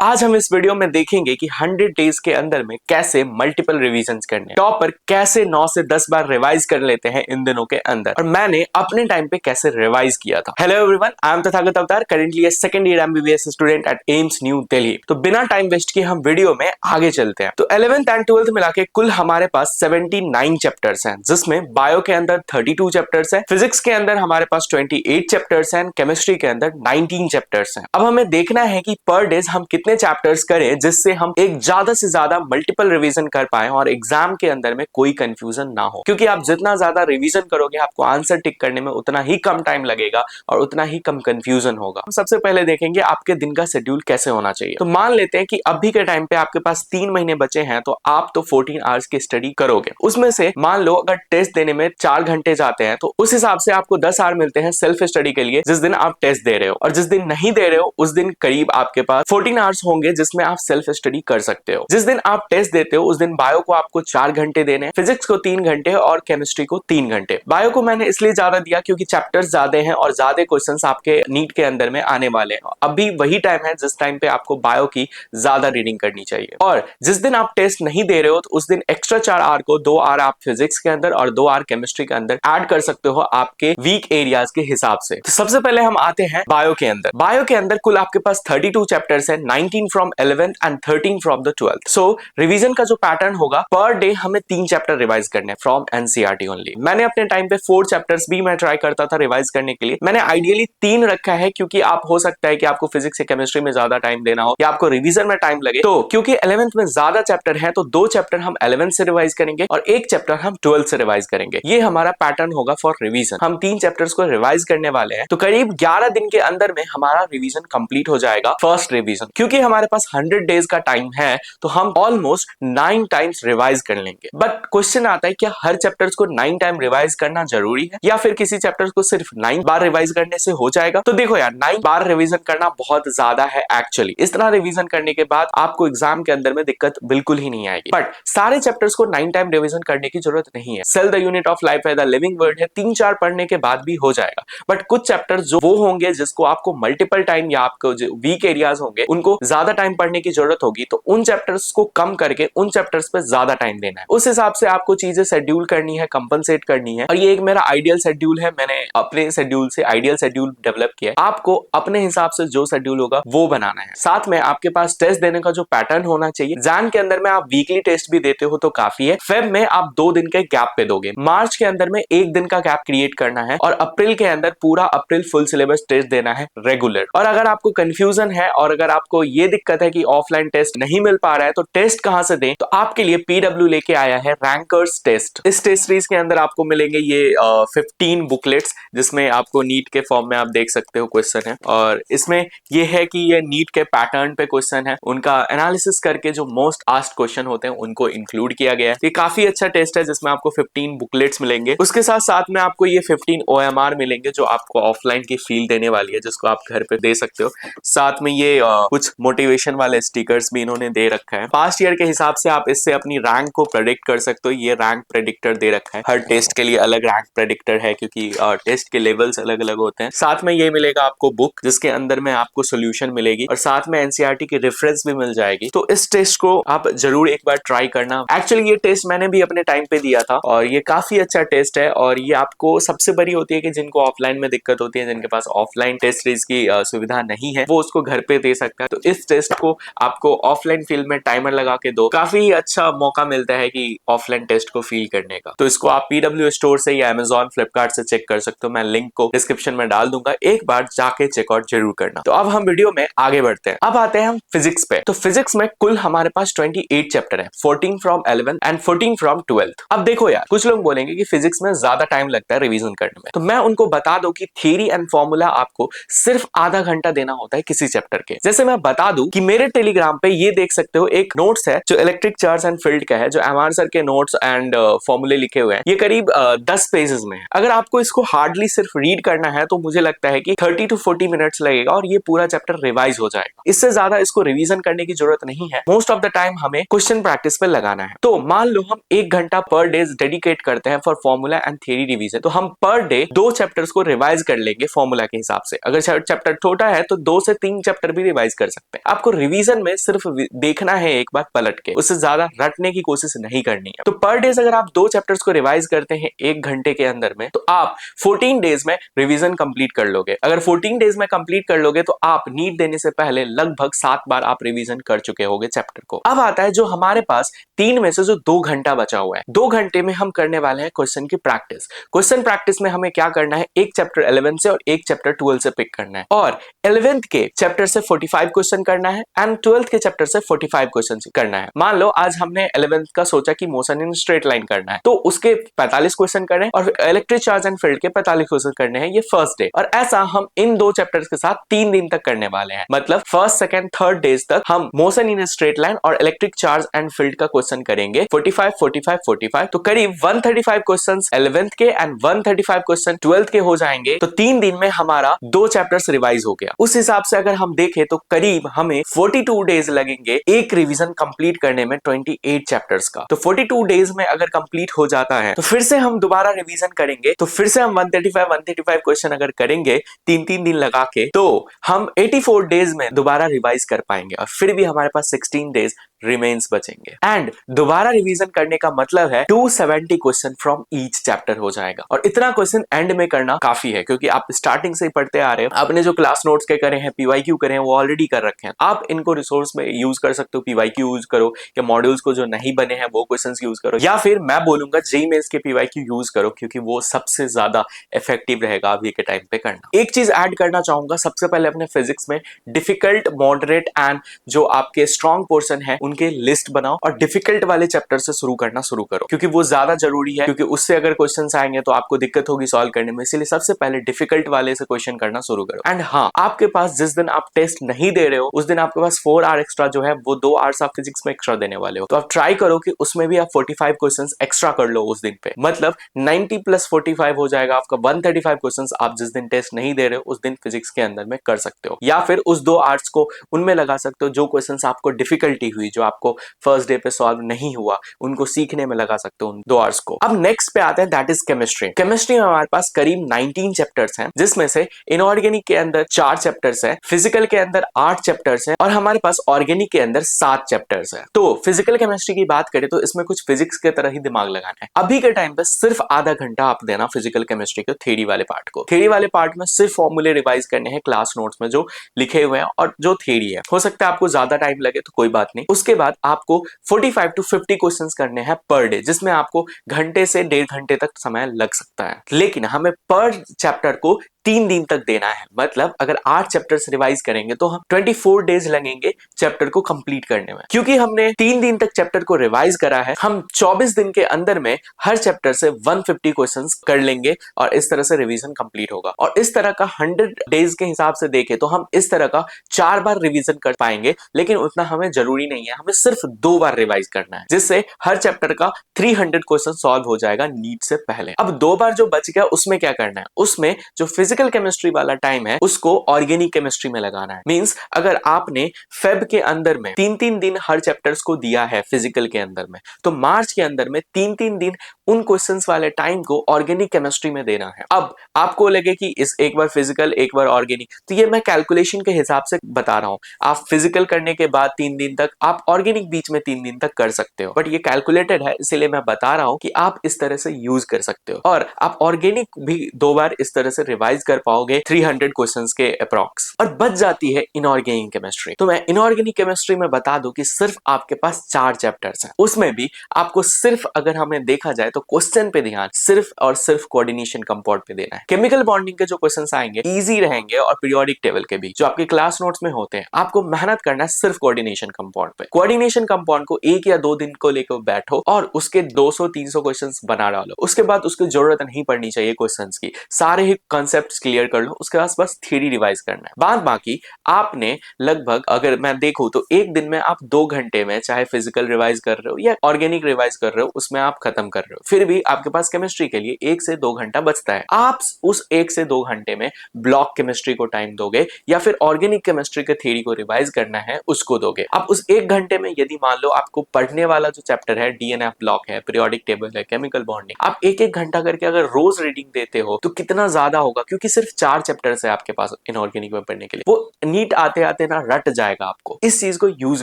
आज हम इस वीडियो में देखेंगे कि 100 डेज के अंदर में कैसे मल्टीपल रिवीजन्स करने हैं, टॉपर कैसे 9 से 10 बार रिवाइज कर लेते हैं इन दिनों के अंदर, और मैंने अपने टाइम पे कैसे रिवाइज किया था। Hello everyone, I am Tathagat Avatar, currently a second year MBBS student at AIIMS New Delhi. तो बिना टाइम वेस्ट किए हम वीडियो में आगे चलते हैं। तो 11th एंड 12th मिला के कुल हमारे पास 79 चैप्टर्स हैं, जिसमें बायो के अंदर 32 चैप्टर्स हैं, फिजिक्स के अंदर हमारे पास 28 चैप्टर्स हैं, केमिस्ट्री के अंदर 19 चैप्टर्स हैं। अब हमें देखना है कि पर डेज हम कितने चैप्टर्स करें जिससे हम एक ज्यादा से ज्यादा मल्टीपल रिवीजन कर पाए और एग्जाम के अंदर में कोई कंफ्यूजन ना हो, क्योंकि आप जितना ज्यादा रिवीजन करोगे आपको आंसर टिक करने में उतना ही कम टाइम लगेगा और उतना ही कम कंफ्यूजन होगा। हम सबसे पहले देखेंगे आपके दिन का शेड्यूल कैसे होना चाहिए। तो मान लेते हैं कि अभी के टाइम पे आपके पास 3 महीने बचे हैं, तो आप तो 14 आवर्स की स्टडी करोगे। उसमें से मान लो अगर टेस्ट देने में 4 घंटे जाते हैं तो उस हिसाब से आपको 10 आवर मिलते हैं सेल्फ स्टडी के लिए जिस दिन आप टेस्ट दे रहे हो, और जिस दिन नहीं दे रहे हो उस दिन करीब आपके पास 14 आवर्स होंगे जिसमें आप सेल्फ स्टडी कर सकते हो। जिस दिन आप टेस्ट देते हो उस दिन बायो को आपको 4 घंटे देने हैं, फिजिक्स को 3 घंटे और केमिस्ट्री को 3 घंटे। बायो को मैंने इसलिए ज्यादा दिया क्योंकि चैप्टर्स ज्यादा हैं और ज्यादा क्वेश्चंस आपके नीट के अंदर में आने वाले हैं। अभी वही टाइम है जिस टाइम पे आपको बायो की ज्यादा रीडिंग करनी चाहिए। और जिस दिन आप टेस्ट नहीं दे रहे हो तो उस दिन एक्स्ट्रा 4 आवर को 2 आवर आप फिजिक्स के अंदर और 2 आवर केमिस्ट्री के अंदर ऐड कर सकते हो आपके वीक एरियाज के हिसाब से। तो सबसे पहले हम आते हैं बायो के अंदर। बायो के अंदर कुल आपके पास 32 चैप्टर्स है, 19 from 11th and 13 from the 12th। So revision का जो पैटर्न होगा, पर डे हमें 3 चैप्टर रिवाइज करने हैं फ्रॉम एनसीईआरटी ओनली। मैंने अपने टाइम पे 4 चैप्टर्स भी मैं ट्राई करता था रिवाइज करने के लिए। मैंने आइडियली 3 रखा है क्योंकि आप हो सकता है कि आपको फिजिक्स या केमिस्ट्री में ज्यादा टाइम देना हो या आपको रिवीजन में टाइम लगे। तो क्योंकि 11th में ज्यादा चैप्टर है तो 2 चैप्टर हम 11th से रिवाइज करेंगे और 1 चैप्टर हम 12th से रिवाइज करेंगे। ये हमारा पैटर्न होगा फॉर रिवीजन। हम 3 चैप्टर्स को रिवाइज करने वाले हैं, तो करीब 11 दिन के अंदर में हमारा रिवीजन कंप्लीट हो जाएगा फर्स्ट रिवीजन। क्योंकि हमारे पास 100 डेज का टाइम है तो हम ऑलमोस्ट 9 टाइम्स रिवाइज कर लेंगे। बट क्वेश्चन आता है क्या हर चैप्टर्स को 9 टाइम रिवाइज करना जरूरी है या फिर किसी चैप्टर्स को सिर्फ 9 बार रिवाइज करने से हो जाएगा? तो देखो यार, 9 बार रिवीजन करना बहुत ज्यादा है एक्चुअली। इस तरह रिवीजन करने के बाद आपको एग्जाम के अंदर में दिक्कत बिल्कुल ही नहीं आएगी। बट सारे चैप्टर्स को 9 टाइम रिवीजन करने की जरूरत नहीं है। Cell the unit of life है, द लिविंग वर्ड है, 3-4 पढ़ने के बाद भी हो जाएगा। बट कुछ चैप्टर्स जो वो होंगे जिसको आपको मल्टीपल टाइम या आपको जो वीक एरियाज होंगे उनको ज्यादा टाइम पढ़ने की जरूरत होगी, तो उन चैप्टर्स को कम करके उन चैप्टर्स पे ज्यादा टाइम देना है। उस हिसाब से आपको चीजें शेड्यूल करनी है, कंपनसेट करनी है। और ये एक मेरा आइडियल शेड्यूल है, मैंने अपने शेड्यूल से आइडियल शेड्यूल डेवलप किया है। आपको अपने हिसाब से जो शेड्यूल होगा वो बनाना है। साथ में आपके पास टेस्ट देने का जो पैटर्न होना चाहिए। जैन के अंदर में आप वीकली टेस्ट भी देते हो तो काफी है। फेब में आप 2 दिन के गैप पे दोगे, मार्च के अंदर में 1 दिन का गैप क्रिएट करना है, और अप्रैल के अंदर पूरा अप्रैल फुल सिलेबस टेस्ट देना है रेगुलर। और अगर आपको कंफ्यूजन है और अगर आपको ये दिक्कत है कि ऑफलाइन टेस्ट नहीं मिल पा रहा है तो टेस्ट कहां से दें, तो आपके लिए पीडब्ल्यू लेके आया है रैंकर्स टेस्ट। इस टेस्ट सीरीज के अंदर आपको मिलेंगे ये 15 बुकलेट्स, जिसमें आपको नीट के फॉर्म में आप देख सकते हो क्वेश्चन है। और इसमें ये है कि ये नीट के पैटर्न पे क्वेश्चन है, उनका एनालिसिस करके जो मोस्ट आस्क्ड क्वेश्चन होते हैं उनको इंक्लूड किया गया है। ये काफी अच्छा टेस्ट है जिसमें आपको 15 बुकलेट्स मिलेंगे। उसके साथ साथ में आपको ये 15 OMR मिलेंगे जो आपको ऑफलाइन की फील देने वाली है, जिसको आप घर पे दे सकते हो। साथ में ये कुछ मोटिवेशन वाले स्टिकर्स भी इन्होंने दे रखा है। पास्ट ईयर के हिसाब से आप इससे अपनी रैंक को प्रेडिक्ट कर सकते हो। ये रैंक प्रेडिक्टर दे रखा है, हर टेस्ट के लिए अलग रैंक प्रेडिक्टर है क्योंकि टेस्ट के लेवल्स अलग अलग होते हैं। साथ में ये मिलेगा आपको बुक जिसके अंदर में आपको सोल्यूशन मिलेगी और साथ में एनसीईआरटी की रेफरेंस भी मिल जाएगी। तो इस टेस्ट को आप जरूर एक बार ट्राई करना। एक्चुअली ये टेस्ट मैंने भी अपने टाइम पे दिया था और ये काफी अच्छा टेस्ट है। और ये आपको सबसे बड़ी होती है कि जिनको ऑफलाइन में दिक्कत होती है, जिनके पास ऑफलाइन टेस्ट सीरीज की सुविधा नहीं है, वो उसको घर पे दे सकता है। तो इस टेस्ट को आपको ऑफलाइन फील्ड में टाइमर लगा के दो, काफी अच्छा मौका मिलता है कि ऑफलाइन टेस्ट को फील करने का। तो इसको आप पीडब्ल्यू स्टोर से या अमेजॉन फ्लिपकार्ट से चेक कर सकते हो। मैं लिंक को डिस्क्रिप्शन में डाल दूंगा, एक बार जाके चेकआउट जरूर करना। तो अब हम वीडियो में आगे बढ़ते हैं। अब आते हैं हम फिजिक्स पे। तो फिजिक्स में कुल हमारे पास 28 चैप्टर है, 14 from 11th and 14 from 12th। अब देखो यार, कुछ लोग बोलेंगे कि फिजिक्स में ज्यादा टाइम लगता है रिवीजन करने में, तो मैं उनको बता दूं कि थियरी एंड फॉर्मूला आपको सिर्फ आधा घंटा देना होता है किसी चैप्टर के। जैसे मैं बता दूं कि मेरे टेलीग्राम पे ये देख सकते हो एक नोट्स है जो इलेक्ट्रिक चार्ज एंड फील्ड का है, जो एमआर सर के नोट्स एंड फॉर्मूले लिखे हुए हैं। ये करीब 10 पेजेस में है। अगर आपको इसको हार्डली सिर्फ रीड करना है तो मुझे लगता है कि 30 to 40 मिनट्स लगेगा और ये पूरा चैप्टर रिवाइज हो जाएगा। इससे ज्यादा इसको रिवीजन करने की जरूरत नहीं है। मोस्ट ऑफ द टाइम हमें क्वेश्चन प्रैक्टिस पे लगाना है। तो मान लो हम 1 घंटा पर डे डेडिकेट करते हैं for formula and theory revision, तो हम पर डे 2 चैप्टर्स को रिवाइज कर लेंगे फॉर्मूला के हिसाब से। अगर चैप्टर छोटा है तो 2 से 3 चैप्टर भी रिवाइज कर सकते सकते हैं। आपको रिवीजन में सिर्फ देखना है एक बार पलट के, उससे ज्यादा रटने की कोशिश नहीं करनी है। तो पर डेज अगर आप 2 चैप्टर्स को रिवाइज करते हैं 1 घंटे के अंदर में, तो आप 14 डेज में रिवीजन कंप्लीट कर लोगे। अगर 14 डेज में कंप्लीट कर लोगे तो आप नीट देने से पहले लगभग 7 बार आप रिवीजन कर चुके होगे चैप्टर को। अब आता है जो हमारे पास 3 में से जो 2 घंटा बचा हुआ है, 2 घंटे में हम करने वाले हैं क्वेश्चन की प्रैक्टिस। क्वेश्चन प्रैक्टिस में हमें क्या करना है, एक चैप्टर 11 से और एक चैप्टर 12 से पिक करना है, और 11th के चैप्टर से 45 क्वेश्चन करना है एंड 12th के चैप्टर से 45 क्वेश्चन करना है। मान लो आज हमने 11th का सोचा कि मोशन इन स्ट्रेट लाइन करना है, तो उसके 45 क्वेश्चन करने हैं और इलेक्ट्रिक चार्ज एंड फील्ड के 45 क्वेश्चन करने हैं, ये फर्स्ट डे। और ऐसा हम इन 2 चैप्टर्स के साथ 3 दिन तक करने वाले हैं। मतलब फर्स्ट, सेकंड, थर्ड डेज तक हम मोशन इन स्ट्रेट लाइन और इलेक्ट्रिक चार्ज एंड फील्ड का क्वेश्चन करेंगे 45 45 45। तो करीब 135 क्वेश्चंस 11th के एंड 135 क्वेश्चन 12th के हो जाएंगे। तो 3 दिन में हमारा 2 चैप्टर्स रिवाइज हो गया। उस हिसाब से अगर हम देखें तो करीब हमें 42 डेज लगेंगे एक रिवीजन कंप्लीट करने में 28 चैप्टर्स का। तो 42 डेज में अगर कंप्लीट हो जाता है तो फिर से हम दोबारा रिवीजन करेंगे, तो फिर से हम 135 क्वेश्चन अगर करेंगे 3 दिन लगा के, तो हम 84 डेज में दोबारा रिवाइज कर पाएंगे और फिर भी हमारे पास 16 डेज रिमेन्स बचेंगे। एंड दोबारा रिवीजन करने का मतलब है 270 क्वेश्चन फ्रॉम ईच चैप्टर हो जाएगा। और इतना क्वेश्चन एंड में करना काफी है, क्योंकि आप स्टार्टिंग से ही पढ़ते आ रहे हो। आपने जो क्लास नोट्स के करे हैं, पीवाईक्यू करे हैं, वो ऑलरेडी कर रखे हैं। आप इनको रिसोर्स में यूज कर सकते हो, पीवाईक्यू यूज करो, या मॉड्यूल्स को जो नहीं बने हैं वो क्वेश्चंस यूज करो, या फिर मैं बोलूंगा जेईई मेंस के पीवाईक्यू यूज करो, क्योंकि वो सबसे ज्यादा इफेक्टिव रहेगा अभी के टाइम पे करना। एक चीज ऐड करना चाहूंगा, सबसे पहले अपने फिजिक्स में डिफिकल्ट, मॉडरेट एंड जो आपके स्ट्रॉन्ग पोर्शन है उनके लिस्ट बनाओ और डिफिकल्ट वाले चैप्टर से शुरू करना शुरू करो, क्योंकि वो ज्यादा जरूरी है, क्योंकि उससे अगर क्वेश्चंस आएंगे तो आपको दिक्कत होगी सॉल्व करने में। इसलिए सबसे पहले डिफिकल्ट वाले से क्वेश्चन करना शुरू करो। एंड हाँ, आपके पास जिस दिन आप टेस्ट नहीं दे रहे हो उस दिन आपके पास 4 आवर एक्स्ट्रा जो है वो 2 आवर्स आप फिजिक्स में एक्स्ट्रा देने वाले हो, तो आप ट्राई करो कि उसमें भी आप 45 क्वेश्चंस एक्स्ट्रा कर लो उस दिन पे। मतलब 90 + 45 हो जाएगा आपका 135 क्वेश्चंस आप जिस दिन टेस्ट नहीं दे रहे हो उस दिन फिजिक्स के अंदर में कर सकते हो, या फिर उस 2 आवर्स को उनमें लगा सकते हो जो क्वेश्चंस आपको डिफिकल्टी हुई, जो आपको फर्स्ट डे पे सॉल्व नहीं हुआ, उनको सीखने में लगा सकते हो उन 2 आवर्स को। अब नेक्स्ट पे आते हैं, दैट इज केमिस्ट्री। केमिस्ट्री में हमारे पास करीब 19 चैप्टर्स हैं, जिसमें से इनऑर्गेनिक के अंदर 4 चैप्टर्स हैं, फिजिकल के अंदर 8 चैप्टर्स हैं और हमारे पास ऑर्गेनिक के अंदर 7 चैप्टर्स हैं। तो फिजिकल केमिस्ट्री की बात करें तो इसमें कुछ फिजिक्स की तरह ही दिमाग लगाना है। अभी के टाइम पे सिर्फ आधा घंटा आप देना फिजिकल केमिस्ट्री के थ्योरी वाले पार्ट को। थ्योरी वाले पार्ट में सिर्फ फॉर्मूले रिवाइज करने हैं क्लास नोट्स में जो लिखे हुए हैं और जो थ्योरी है। हो सकता है आपको ज्यादा टाइम लगे तो कोई बात नहीं। उसके बाद आपको 45 to 50 क्वेश्चंस करने हैं पर डे, जिसमें आपको घंटे से 1.5 घंटे तक समय लग सकता है, लेकिन हमें पर चैप्टर को 3 दिन तक देना है। मतलब अगर 8 चैप्टर्स रिवाइज करेंगे तो हम 24 डेज लगेंगे चैप्टर को कंप्लीट करने में। क्योंकि हमने 3 दिन तक चैप्टर को रिवाइज करा है, हम 24 दिन के अंदर में हर चैप्टर से 150 क्वेश्चंस कर लेंगे और इस तरह से रिवीजन कंप्लीट होगा। और इस तरह का 100 डेज के हिसाब से देखें तो हम इस तरह का 4 बार रिवीजन कर पाएंगे, लेकिन उतना हमें जरूरी नहीं है, हमें सिर्फ 2 बार रिवाइज करना है, जिससे हर चैप्टर का 300 क्वेश्चन सॉल्व हो जाएगा नीट से पहले। अब 2 बार जो बच गया उसमें क्या करना है, उसमें जो फिजिकल केमिस्ट्री वाला टाइम है उसको ऑर्गेनिक केमिस्ट्री में लगाना है। मींस अगर आपने फेब के अंदर में 3-3 दिन हर चैप्टर्स को दिया है फिजिकल के अंदर में, तो मार्च के अंदर में 3-3 दिन उन क्वेश्चंस वाले टाइम को ऑर्गेनिक केमिस्ट्री में देना है। अब आपको लगे कि इस एक बार फिजिकल एक बार ऑर्गेनिक, तो ये मैं कैलकुलेशन के हिसाब से बता रहा हूं। आप फिजिकल करने के बाद 3 दिन तक, आप ऑर्गेनिक बीच में 3 दिन तक कर सकते हो, बट ये कैलकुलेटेड है इसीलिए मैं बता रहा हूं कि आप इस तरह से यूज कर सकते हो। और आप ऑर्गेनिक भी 2 बार इस तरह से रिवाइज कर पाओगे 300 क्वेश्चंस के अप्रॉक्स, और बच जाती है इनऑर्गेनिक केमिस्ट्री। तो मैं इनऑर्गेनिक केमिस्ट्री में बता दूं कि सिर्फ आपके पास 4 चैप्टर्स हैं, उसमें भी आपको सिर्फ अगर हमें देखा जाए तो क्वेश्चन पे ध्यान सिर्फ और सिर्फ कोऑर्डिनेशन कंपाउंड पे देना है। केमिकल बॉन्डिंग के जो क्वेश्चंस आएंगे इजी रहेंगे और पीरियोडिक टेबल के भी जो आपके क्लास नोट्स में होते हैं, आपको मेहनत करना है सिर्फ कोऑर्डिनेशन कंपाउंड पे। कोऑर्डिनेशन कंपाउंड को 1 या 2 दिन को लेकर बैठो और उसके 200-300 क्वेश्चंस बना डालो। उसके बाद उसकी जरूरत नहीं पड़नी चाहिए क्वेश्चंस की, सारे ही कॉन्सेप्ट्स क्लियर कर लो। उसके बाद बस थ्योरी रिवाइज करना है। बाद बाकी आपने लगभग, अगर मैं देखूं तो एक दिन में आप 2 घंटे में चाहे फिजिकल रिवाइज कर रहे हो या ऑर्गेनिक रिवाइज कर रहे हो, उसमें आप खत्म कर रहे हो। फिर भी आपके पास केमिस्ट्री के लिए 1 से 2 घंटा बचता है। आप उस 1 से 2 घंटे में ब्लॉक केमिस्ट्री को टाइम दोगे या फिर ऑर्गेनिक केमिस्ट्री के थ्योरी को रिवाइज करना है उसको दोगे। अब उस 1 घंटे में यदि मान लो आपको पढ़ने वाला जो चैप्टर है डीएनए ब्लॉक है, पीरियोडिक टेबल है, केमिकल बॉन्डिंग, आप एक एक घंटा करके अगर रोज रीडिंग देते हो तो कितना ज्यादा होगा, क्योंकि सिर्फ 4 चैप्टर्स है आपके पास इनऑर्गेनिक में पढ़ने के लिए। वो नीट आते आते ना रट जाएगा आपको। इस चीज को यूज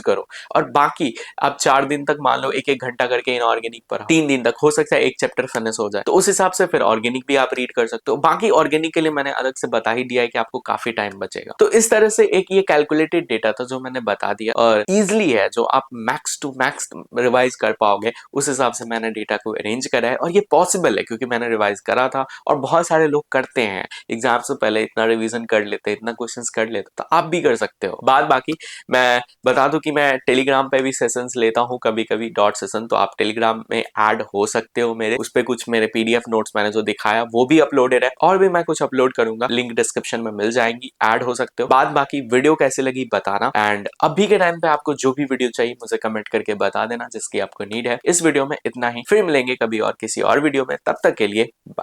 करो। और बाकी आप 4 दिन तक मान लो एक एक घंटा करके इनऑर्गेनिक पढ़ा, 3 दिन तक हो सकता है एक चैप्टर फिनिश हो जाए, तो उस हिसाब से फिर ऑर्गेनिक भी आप रीड कर सकते हो। बाकी ऑर्गेनिक के लिए मैंने अलग से बता ही दिया है कि आपको काफी टाइम बचेगा। तो इस तरह से एक ये कैलकुलेटेड डेटा था जो मैंने बता दिया, और इजिली है जो आप मैक्स टू मैक्स रिवाइज कर पाओगे, उस हिसाब से मैंने डेटा को अरेंज करा है। और ये पॉसिबल है क्योंकि मैंने रिवाइज करा था, और बहुत सारे लोग करते हैं एग्जाम से पहले इतना रिवीजन कर लेते हैं, इतना क्वेश्चंस कर लेते, तो आप भी कर सकते हो। बाद बाकी मैं बता दूं कि मैं टेलीग्राम पे भी सेशंस लेता हूं कभी कभी, डॉट सेशन, तो आप टेलीग्राम में ऐड हो सकते हो मेरे। उस पे कुछ मेरे पीडीएफ नोट्स मैंने जो दिखाया वो भी अपलोडेड है, और भी मैं कुछ अपलोड करूंगा, लिंक डिस्क्रिप्शन में मिल जाएंगी, ऐड हो सकते हो। बाद बाकी वीडियो कैसी लगी बताना, एंड अभी के टाइम पे आपको जो भी वीडियो चाहिए मुझे कमेंट करके बता देना जिसकी आपको नीड है। इस वीडियो में इतना ही, फिर मिलेंगे कभी और किसी और वीडियो में, तब तक के लिए बाय।